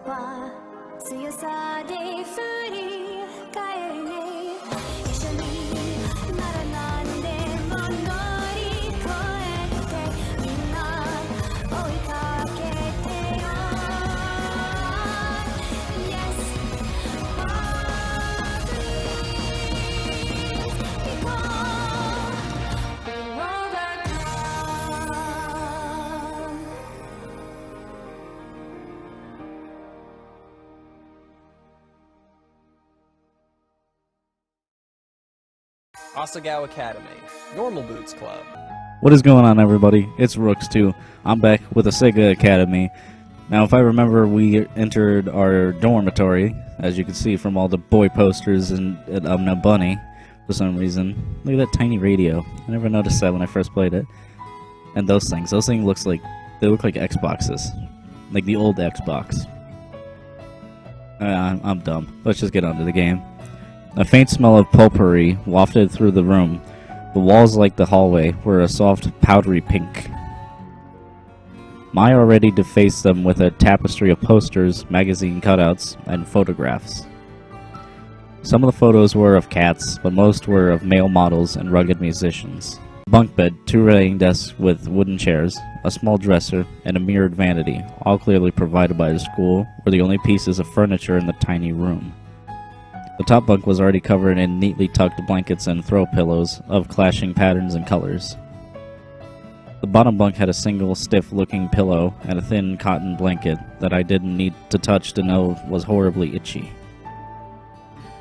は強さで振り返るね一緒にならなんでも乗り越えてみんな追いかけてよ Yes, please because we'll overcome Asagao Academy, Normal Boots Club. What is going on, everybody? It's Rooks2. I'm back with Asagao Academy. Now, if I remember, we entered our dormitory, as you can see from all the boy posters and a bunny, for some reason. Look at that tiny radio. I never noticed that when I first played it. And those things look like Xboxes. Like the old Xbox. I'm dumb. Let's just get on to the game. A faint smell of potpourri wafted through the room. The walls, like the hallway, were a soft, powdery pink. Maya already defaced them with a tapestry of posters, magazine cutouts, and photographs. Some of the photos were of cats, but most were of male models and rugged musicians. Bunk bed, 2 writing desks with wooden chairs, a small dresser, and a mirrored vanity, all clearly provided by the school, were the only pieces of furniture in the tiny room. The top bunk was already covered in neatly tucked blankets and throw pillows of clashing patterns and colors. The bottom bunk had a single stiff-looking pillow and a thin cotton blanket that I didn't need to touch to know was horribly itchy.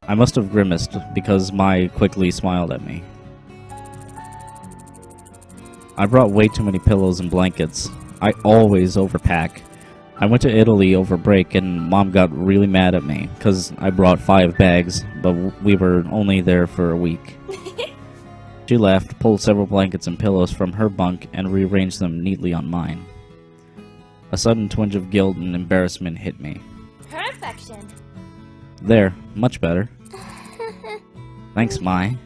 I must have grimaced because Mai quickly smiled at me. I brought way too many pillows and blankets. I always overpack. I went to Italy over break and Mom got really mad at me because I brought 5 bags, but we were only there for a week. She laughed, pulled several blankets and pillows from her bunk, and rearranged them neatly on mine. A sudden twinge of guilt and embarrassment hit me. Perfection. There, much better. Thanks, Mai.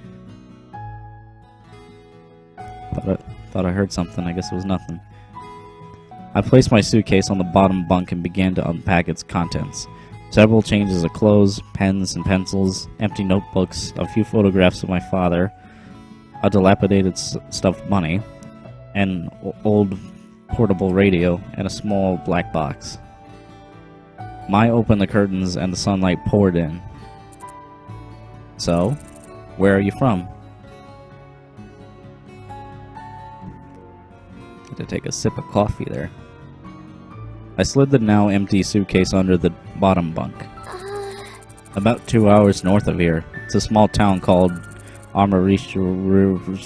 Thought I heard something, I guess it was nothing. I placed my suitcase on the bottom bunk and began to unpack its contents. Several changes of clothes, pens and pencils, empty notebooks, a few photographs of my father, a dilapidated stuffed bunny, an old portable radio, and a small black box. Mai opened the curtains and the sunlight poured in. So, where are you from? Had to take a sip of coffee there. I slid the now empty suitcase under the bottom bunk. About 2 hours north of here, it's a small town called Armorish. I'm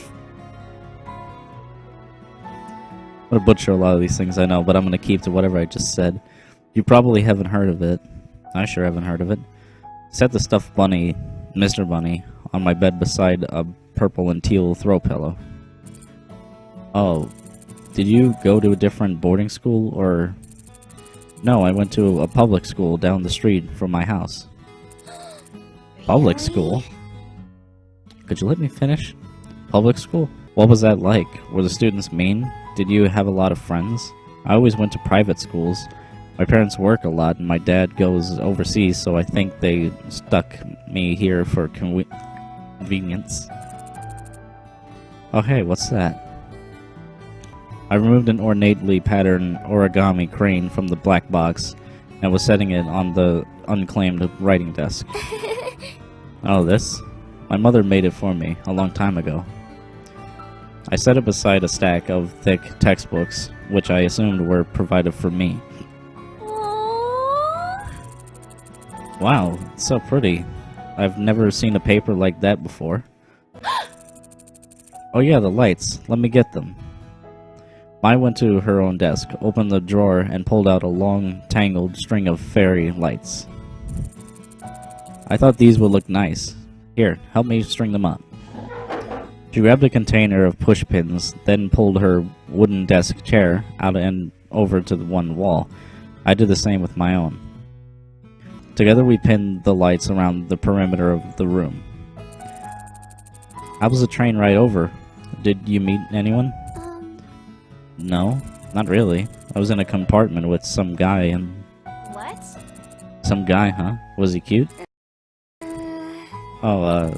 gonna butcher a lot of these things, I know, but I'm gonna keep to whatever I just said. You probably haven't heard of it. I sure haven't heard of it. Set the stuffed bunny, Mr. Bunny, on my bed beside a purple and teal throw pillow. Oh, did you go to a different boarding school, or... No, I went to a public school down the street from my house. Public school? Could you let me finish? Public school? What was that like? Were the students mean? Did you have a lot of friends? I always went to private schools. My parents work a lot and my dad goes overseas, so I think they stuck me here for convenience. Oh hey, what's that? I removed an ornately patterned origami crane from the black box and was setting it on the unclaimed writing desk. Oh, this? My mother made it for me a long time ago. I set it beside a stack of thick textbooks, which I assumed were provided for me. Aww. Wow, it's so pretty. I've never seen a paper like that before. Oh yeah, the lights. Let me get them. Mai went to her own desk, opened the drawer, and pulled out a long, tangled string of fairy lights. I thought these would look nice. Here, help me string them up. She grabbed a container of push pins, then pulled her wooden desk chair out and over to the one wall. I did the same with my own. Together we pinned the lights around the perimeter of the room. How was the train ride over? Did you meet anyone? No, not really. I was in a compartment with some guy and What? Some guy, huh? Was he cute? Oh,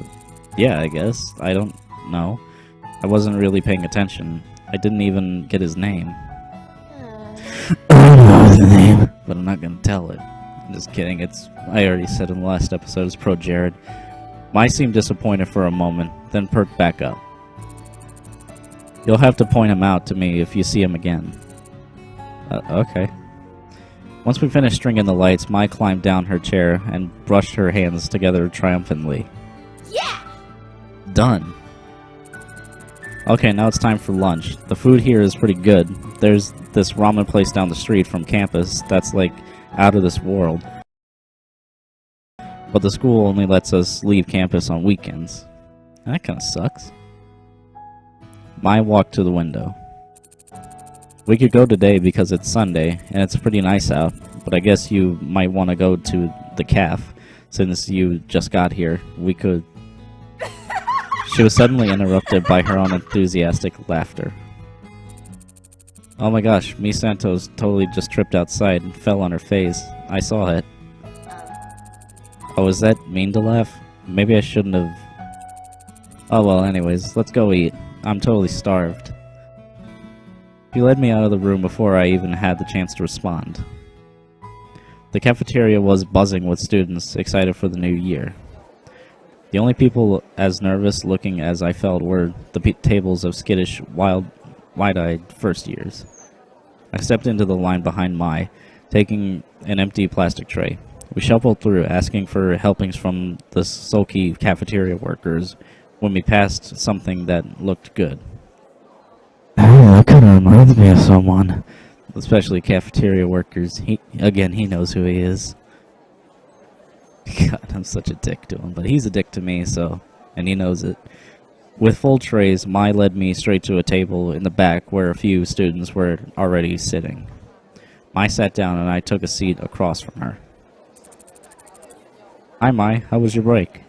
yeah, I guess. I don't know. I wasn't really paying attention. I didn't even get his name. I know his name, but I'm not gonna tell it. I'm just kidding. I already said in the last episode, it's Pro Jared. Mai seemed disappointed for a moment, then perked back up. You'll have to point him out to me if you see him again. Okay. Once we finished stringing the lights, Mai climbed down her chair and brushed her hands together triumphantly. Yeah! Done. Okay, now it's time for lunch. The food here is pretty good. There's this ramen place down the street from campus that's like out of this world. But the school only lets us leave campus on weekends. That kinda sucks. Mai walked to the window. We could go today because it's Sunday, and it's pretty nice out, but I guess you might want to go to the caf, since you just got here. We could... She was suddenly interrupted by her own enthusiastic laughter. Oh my gosh, Miss Santos totally just tripped outside and fell on her face. I saw it. Oh, is that mean to laugh? Maybe I shouldn't have... Oh well, anyways, let's go eat. I'm totally starved. She led me out of the room before I even had the chance to respond. The cafeteria was buzzing with students excited for the new year. The only people as nervous looking as I felt were the tables of skittish, wide-eyed first years. I stepped into the line behind Mai, taking an empty plastic tray. We shuffled through, asking for helpings from the sulky cafeteria workers when we passed something that looked good. That kind of reminds me of someone. Especially cafeteria workers. He knows who he is. God, I'm such a dick to him, but he's a dick to me, so, and he knows it. With full trays, Mai led me straight to a table in the back where a few students were already sitting. Mai sat down and I took a seat across from her. Hi Mai, how was your break?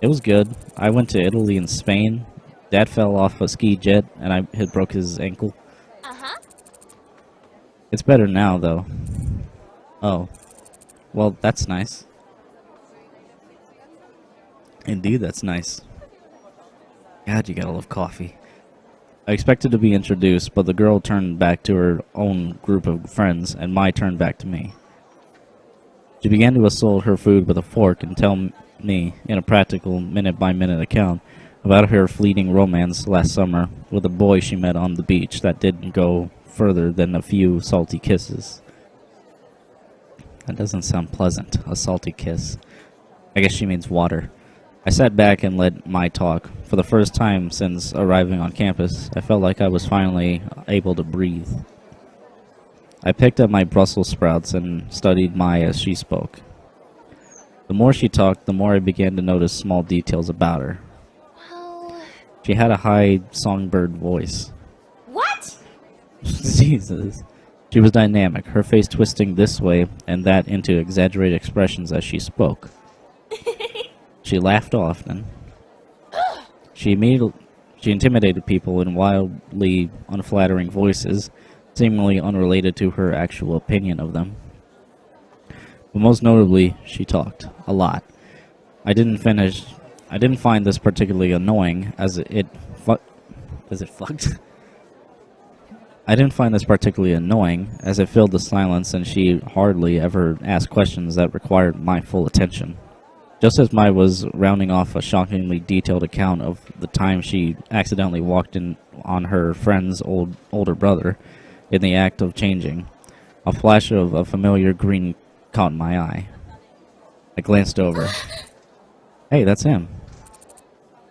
It was good. I went to Italy and Spain. Dad fell off a ski jet and I had broke his ankle. Uh-huh. It's better now, though. Oh. Well, that's nice. Indeed, that's nice. God, you gotta love coffee. I expected to be introduced, but the girl turned back to her own group of friends, and Mai turned back to me. She began to assault her food with a fork and tell me, in a practical, minute-by-minute account, about her fleeting romance last summer with a boy she met on the beach that didn't go further than a few salty kisses. That doesn't sound pleasant, a salty kiss. I guess she means water. I sat back and let Mai talk. For the first time since arriving on campus, I felt like I was finally able to breathe. I picked up my Brussels sprouts and studied Mai as she spoke. The more she talked, the more I began to notice small details about her. Well... She had a high songbird voice. What? Jesus. She was dynamic, her face twisting this way and that into exaggerated expressions as she spoke. She laughed often. She intimidated people in wildly unflattering voices, seemingly unrelated to her actual opinion of them. But most notably, she talked a lot. I didn't find this particularly annoying, as it filled the silence and she hardly ever asked questions that required my full attention. Just as Mai was rounding off a shockingly detailed account of the time she accidentally walked in on her friend's older brother in the act of changing, a flash of a familiar green caught my eye. I glanced over. Hey, that's him.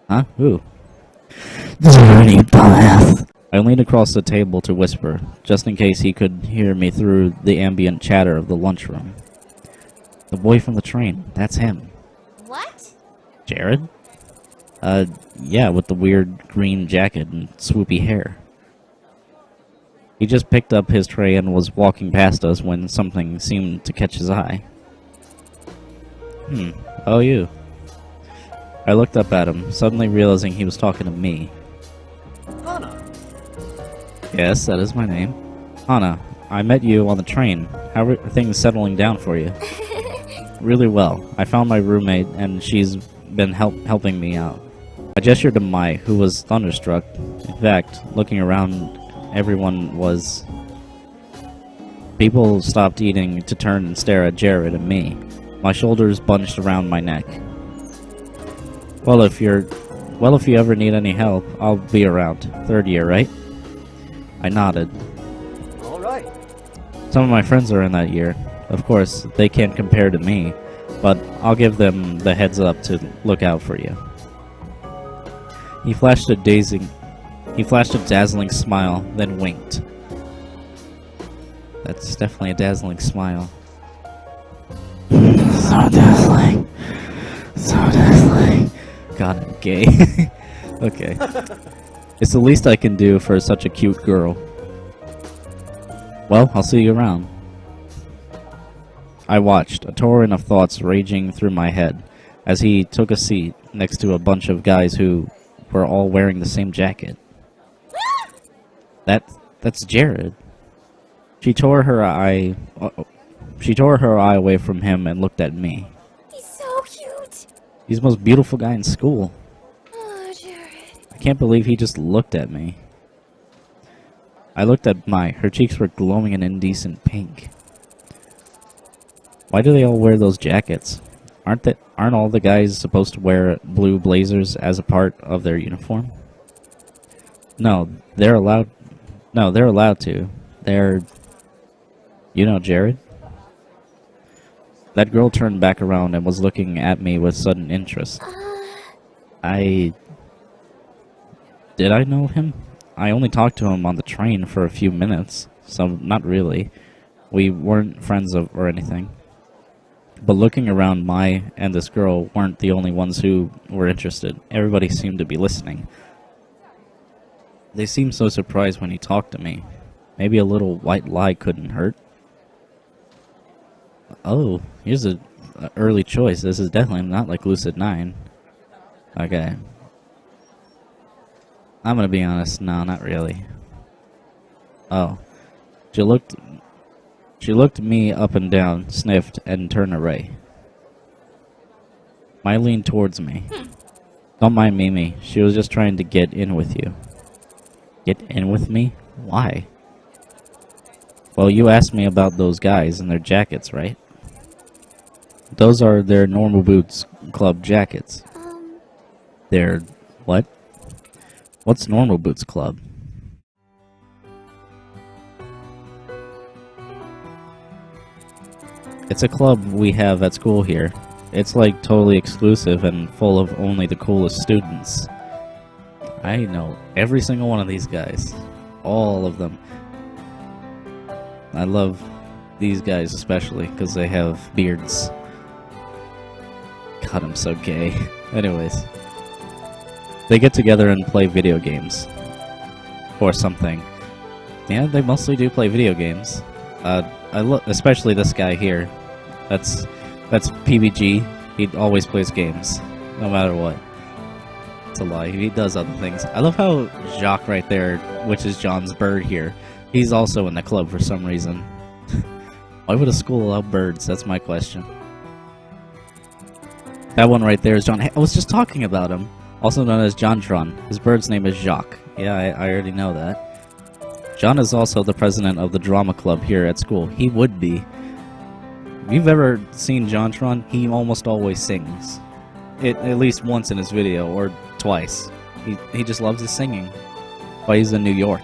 Huh? Who? Dirty dumbass. I leaned across the table to whisper, just in case he could hear me through the ambient chatter of the lunchroom. The boy from the train. That's him. What? Jared? Yeah, with the weird green jacket and swoopy hair. He just picked up his tray and was walking past us when something seemed to catch his eye. Oh, you. I looked up at him, suddenly realizing he was talking to me. Hana. Yes, that is my name. Hana, I met you on the train. How are things settling down for you? Really well. I found my roommate, and she's been helping me out. I gestured to Mai, who was thunderstruck. In fact, looking around, everyone was... People stopped eating to turn and stare at Jared and me. My shoulders bunched around my neck. Well, if you ever need any help, I'll be around. 3rd year, right? I nodded. All right. Some of my friends are in that year. Of course, they can't compare to me, but I'll give them the heads up to look out for you. He flashed a dazzling smile, then winked. That's definitely a dazzling smile. So dazzling. So dazzling. God, I'm gay. Okay. It's the least I can do for such a cute girl. Well, I'll see you around. I watched, a torrent of thoughts raging through my head, as he took a seat next to a bunch of guys who were all wearing the same jacket. That's Jared. She tore her eye away from him and looked at me. He's so cute. He's the most beautiful guy in school. Oh, Jared. I can't believe he just looked at me. I looked at Mai. Her cheeks were glowing an indecent pink. Why do they all wear those jackets? Aren't all the guys supposed to wear blue blazers as a part of their uniform? No, they're allowed to. You know Jared? That girl turned back around and was looking at me with sudden interest. Did I know him? I only talked to him on the train for a few minutes, so not really. We weren't friends or anything. But looking around, Mai and this girl weren't the only ones who were interested. Everybody seemed to be listening. They seemed so surprised when he talked to me. Maybe a little white lie couldn't hurt. Oh, here's an early choice. This is definitely not like Lucid 9. Okay. I'm gonna be honest. No, not really. Oh. She looked me up and down, sniffed, and turned away. Mai leaned towards me. Don't mind Mimi. She was just trying to get in with you. Get in with me? Why? Well, you asked me about those guys and their jackets, right? Those are their Normal Boots Club jackets. They're... what? What's Normal Boots Club? It's a club we have at school here. It's like totally exclusive and full of only the coolest students. I know every single one of these guys. All of them. I love these guys especially because they have beards. God, I'm so gay. Anyways. They get together and play video games. Or something. Yeah, they mostly do play video games. I look, especially this guy here. That's PBG. He always plays games, no matter what. It's a lie. He does other things. I love how Jacques right there, which is John's bird here, he's also in the club for some reason. Why would a school allow birds? That's my question. That one right there is John. Hey, I was just talking about him. Also known as Jontron. His bird's name is Jacques. Yeah, I already know that. John is also the president of the drama club here at school. He would be. If you've ever seen Jontron, he almost always sings. At least once in his video, or twice. He just loves his singing. While he's in New York.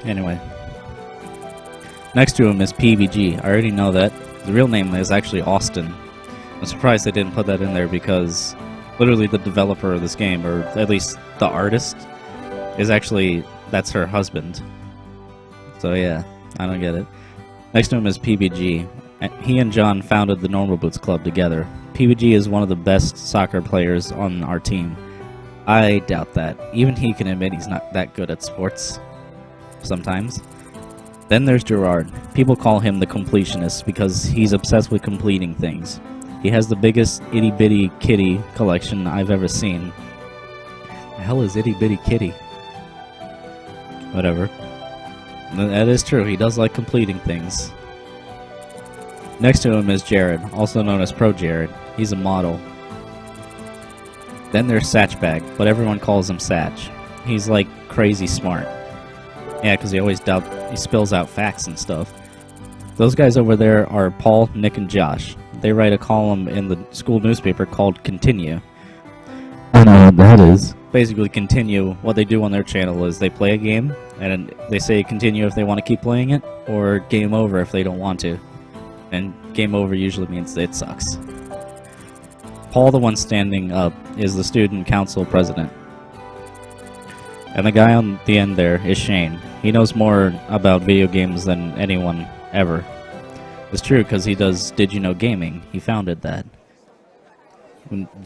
Anyway. Next to him is PBG. I already know that. The real name is actually Austin. I'm surprised they didn't put that in there because literally the developer of this game, or at least the artist, is actually, that's her husband. So yeah, I don't get it. Next to him is PBG. He and John founded the Normal Boots Club together. PBG is one of the best soccer players on our team. I doubt that. Even he can admit he's not that good at sports. Sometimes. Then there's Gerard. People call him the completionist because he's obsessed with completing things. He has the biggest itty bitty kitty collection I've ever seen. The hell is itty bitty kitty? Whatever. That is true, he does like completing things. Next to him is Jared, also known as Pro Jared. He's a model. Then there's Satchbag, but everyone calls him Satch. He's like crazy smart. Yeah, because he spills out facts and stuff. Those guys over there are Paul, Nick, and Josh. They write a column in the school newspaper called Continue. I know what that is. Basically, Continue, what they do on their channel is they play a game, and they say continue if they want to keep playing it, or game over if they don't want to. And game over usually means it sucks. Paul, the one standing up, is the student council president. And the guy on the end there is Shane. He knows more about video games than anyone ever. It's true, because he does Did You Know Gaming. He founded that.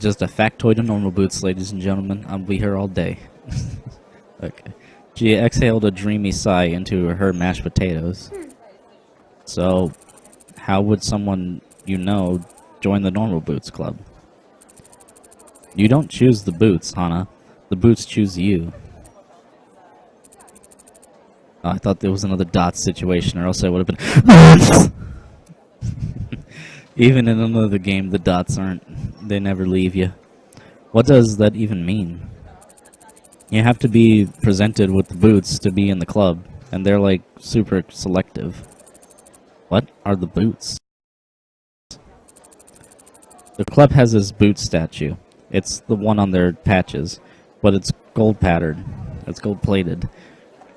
Just a factoid of normal boots, ladies and gentlemen. I'll be here all day. Okay. She exhaled a dreamy sigh into her mashed potatoes. So, how would someone you know join the Normal Boots Club? You don't choose the boots, Hana. The boots choose you. Oh, I thought there was another dot situation, or else I would have been... Even in another game, the dots aren't... They never leave you. What does that even mean? You have to be presented with the boots to be in the club, and they're like super selective. What are the boots? The club has this boot statue. It's the one on their patches, but it's gold patterned. It's gold plated.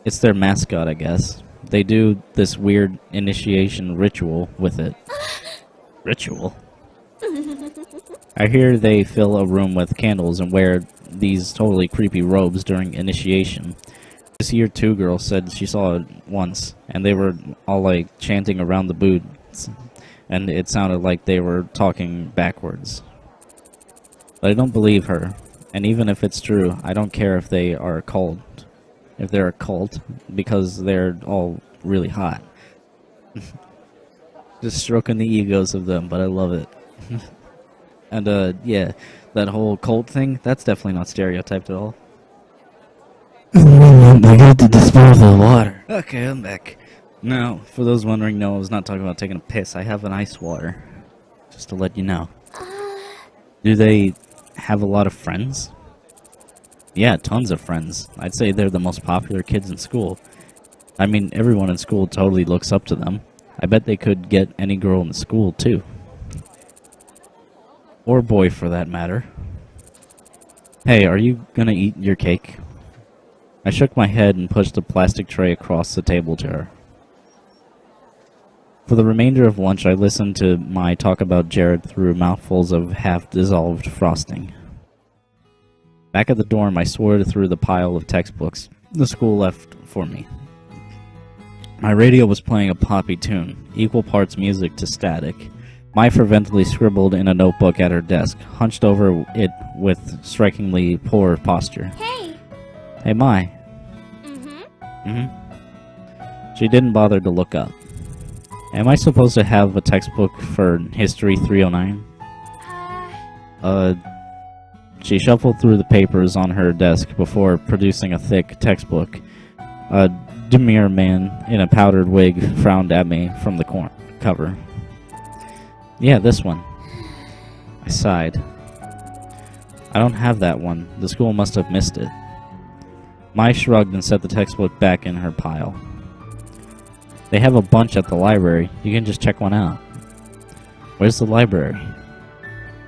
It's their mascot, I guess. They do this weird initiation ritual with it. Ritual? I hear they fill a room with candles and wear these totally creepy robes during initiation. This year 2 girl said she saw it once, and they were all like chanting around the boots, and it sounded like they were talking backwards. But I don't believe her, and even if it's true, I don't care if they are a cult. If they're a cult, because they're all really hot. Just stroking the egos of them, but I love it. And, yeah, that whole cult thing, that's definitely not stereotyped at all. I got to dispose of the water. Okay, I'm back. No, for those wondering, no, I was not talking about taking a piss. I have an ice water. Just to let you know. Do they have a lot of friends? Yeah, tons of friends. I'd say they're the most popular kids in school. I mean, everyone in school totally looks up to them. I bet they could get any girl in the school, too. Or boy, for that matter. Hey, are you gonna eat your cake? I shook my head and pushed a plastic tray across the table to her. For the remainder of lunch, I listened to my talk about Jared through mouthfuls of half-dissolved frosting. Back at the dorm, I swore through the pile of textbooks the school left for me. My radio was playing a poppy tune, equal parts music to static. Mai fervently scribbled in a notebook at her desk, hunched over it with strikingly poor posture. Hey! Hey, Mai. She didn't bother to look up. Am I supposed to have a textbook for History 309? She shuffled through the papers on her desk before producing a thick textbook. A demure man in a powdered wig frowned at me from the cover. Yeah, this one. I sighed. I don't have that one. The school must have missed it. Mai shrugged and set the textbook back in her pile. They have a bunch at the library. You can just check one out. Where's the library?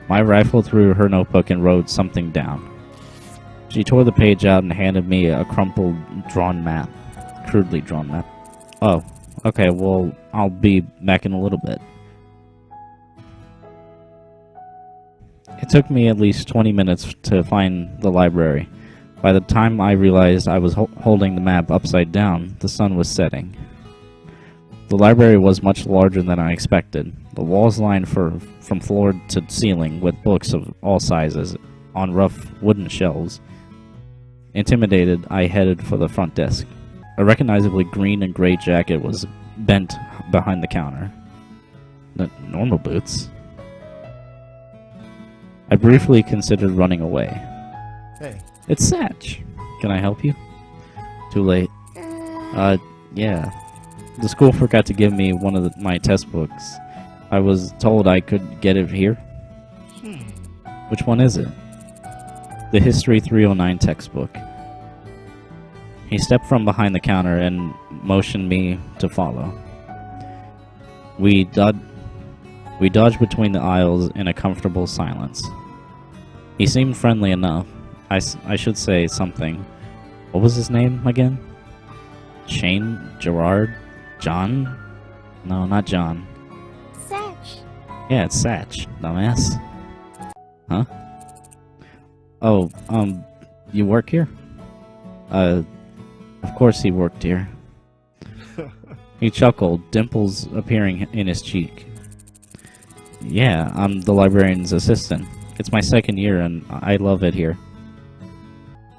Mai rifled through her notebook and wrote something down. She tore the page out and handed me a crumpled drawn map. Crudely drawn map. Oh, okay, well, I'll be back in a little bit. It took me at least 20 minutes to find the library. By the time I realized I was holding the map upside down, the sun was setting. The library was much larger than I expected. The walls lined from floor to ceiling with books of all sizes on rough wooden shelves. Intimidated, I headed for the front desk. A recognizably green and gray jacket was bent behind the counter. Normal boots. I briefly considered running away. Hey. It's Satch. Can I help you? Too late. Yeah. The school forgot to give me one of my test books. I was told I could get it here. Which one is it? The History 309 textbook. He stepped from behind the counter and motioned me to follow. We dodged between the aisles in a comfortable silence. He seemed friendly enough. I should say something. What was his name again? Shane? Gerard? John? No, not John. Satch. Yeah, it's Satch, dumbass. Huh? Oh, you work here? Of course he worked here. He chuckled, dimples appearing in his cheek. Yeah, I'm the librarian's assistant. It's my second year and I love it here.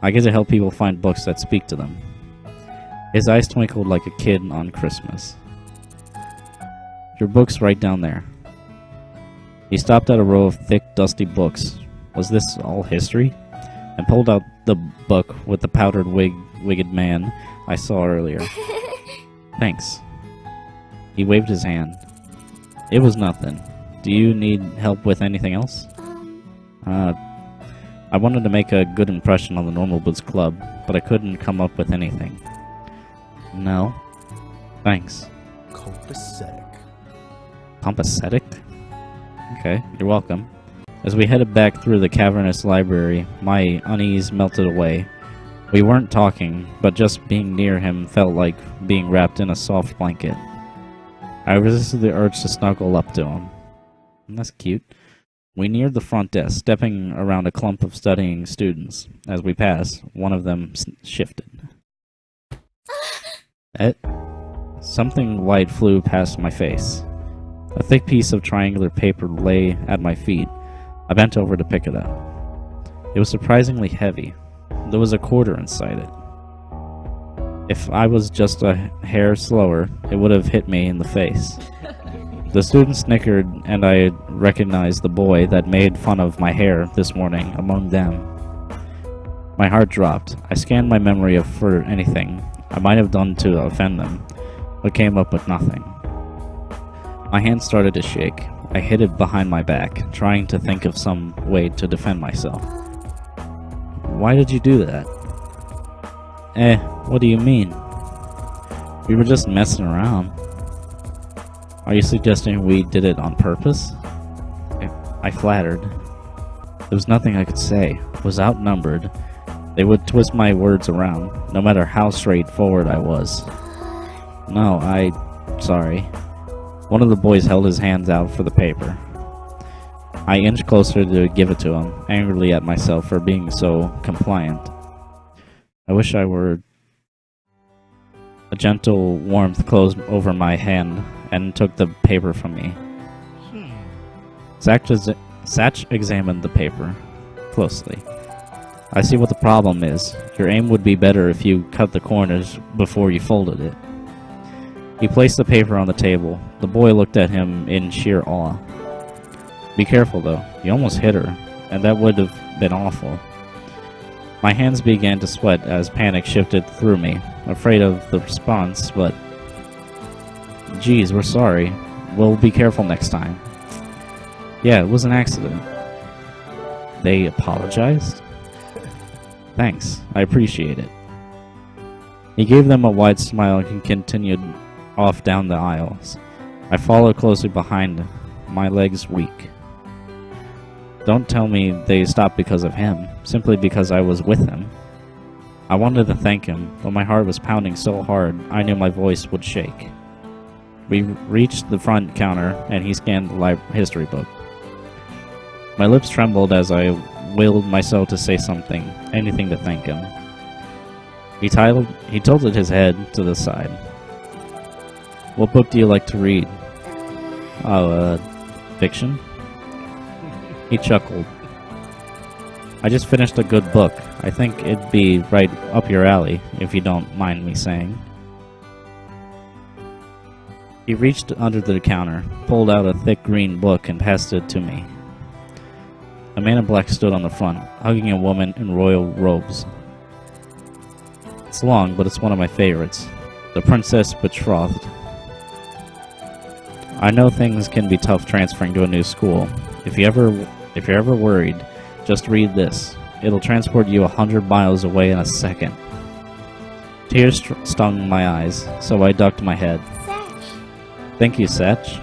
I get to help people find books that speak to them. His eyes twinkled like a kid on Christmas. Your book's right down there. He stopped at a row of thick, dusty books. Was this all history? And pulled out the book with the powdered wigged man I saw earlier. Thanks. He waved his hand. It was nothing. Do you need help with anything else? I wanted to make a good impression on the Normal Boots Club, but I couldn't come up with anything. No. Thanks. Copacetic. Copacetic? Okay, you're welcome. As we headed back through the cavernous library, my unease melted away. We weren't talking, but just being near him felt like being wrapped in a soft blanket. I resisted the urge to snuggle up to him. That's cute. We neared the front desk, stepping around a clump of studying students. As we passed, one of them shifted. Something white flew past my face. A thick piece of triangular paper lay at my feet. I bent over to pick it up. It was surprisingly heavy. There was a quarter inside it. If I was just a hair slower, it would have hit me in the face. The student snickered, and I recognized the boy that made fun of my hair this morning among them. My heart dropped. I scanned my memory for anything I might have done to offend them, but came up with nothing. My hand started to shake. I hid it behind my back, trying to think of some way to defend myself. Why did you do that? What do you mean? We were just messing around. Are you suggesting we did it on purpose? I flattered. There was nothing I could say. I was outnumbered. They would twist my words around, no matter how straightforward I was. No, sorry. One of the boys held his hands out for the paper. I inched closer to give it to him, angrily at myself for being so compliant. I wish I were... A gentle warmth closed over my hand and took the paper from me. Satch examined the paper closely. I see what the problem is. Your aim would be better if you cut the corners before you folded it. He placed the paper on the table. The boy looked at him in sheer awe. Be careful though, you almost hit her, and that would have been awful. My hands began to sweat as panic shifted through me, afraid of the response, but... Geez, we're sorry. We'll be careful next time. Yeah, it was an accident. They apologized? Thanks, I appreciate it. He gave them a wide smile and continued off down the aisles. I followed closely behind, my legs weak. Don't tell me they stopped because of him, simply because I was with him. I wanted to thank him, but my heart was pounding so hard I knew my voice would shake. We reached the front counter, and he scanned the history book. My lips trembled as I willed myself to say something, anything to thank him. He tilted his head to the side. What book do you like to read? Oh, fiction? He chuckled. I just finished a good book. I think it'd be right up your alley, if you don't mind me saying. He reached under the counter, pulled out a thick green book, and passed it to me. A man in black stood on the front, hugging a woman in royal robes. It's long, but it's one of my favorites. The Princess Betrothed. I know things can be tough transferring to a new school. If you're ever worried, just read this. It'll transport you 100 miles away in a second. Tears stung my eyes, so I ducked my head. Satch. Thank you, Satch.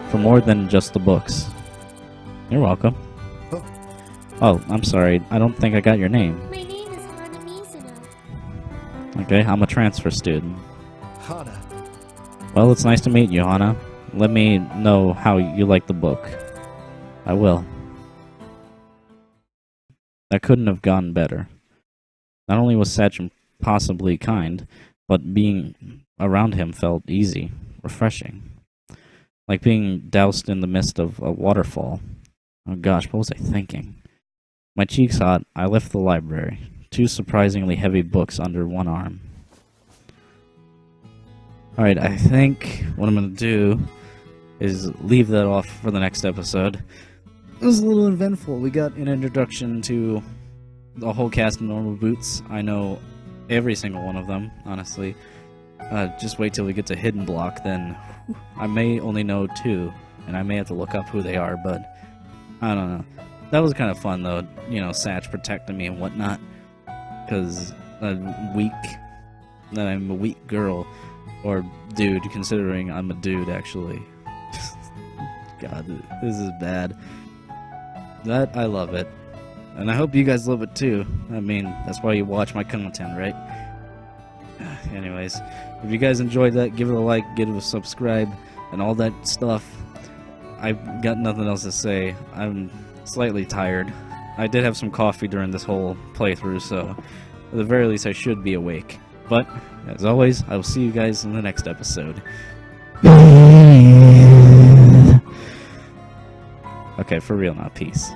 For more than just the books. You're welcome. Oh, I'm sorry. I don't think I got your name. My name is Hana Mizuno. Okay, I'm a transfer student. Hana. Well, it's nice to meet you, Hana. Let me know how you like the book. I will. That couldn't have gone better. Not only was Satch possibly kind, but being around him felt easy, refreshing. Like being doused in the mist of a waterfall. Oh gosh, what was I thinking? My cheeks hot, I left the library. 2 surprisingly heavy books under one arm. Alright, I think what I'm going to do is leave that off for the next episode. It was a little eventful. We got an introduction to the whole cast of Normal Boots. I know every single one of them, honestly. Just wait till we get to Hidden Block, then I may only know 2, and I may have to look up who they are, but I don't know. That was kind of fun, though, you know, Satch protecting me and whatnot, because I'm a weak girl. Or dude, considering I'm a dude, actually. God, this is bad. That, I love it. And I hope you guys love it too. I mean, that's why you watch my content, right? Anyways, if you guys enjoyed that, give it a like, give it a subscribe, and all that stuff. I've got nothing else to say. I'm slightly tired. I did have some coffee during this whole playthrough, so at the very least I should be awake. But, as always, I will see you guys in the next episode. Okay, for real now. Peace.